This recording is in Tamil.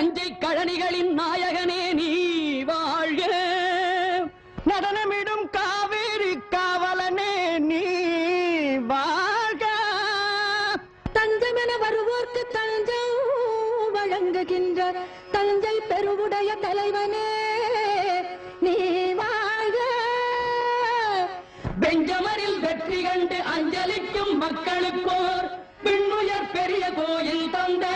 தஞ்சை கழனிகளின் நாயகனே நீ வாழ்க. நடனமிடும் காவேரி காவலனே நீ வாழ்க. தஞ்சமென வருவோர்க்கு தஞ்சம் வழங்குகின்ற தஞ்சை பெருவுடைய தலைவனே நீ வாழ்க. பெஞ்சமரில் வெற்றி கண்டு அஞ்சலிக்கும் மக்களுக்கோர் விண்ணுயர் பெரிய கோயில் தந்த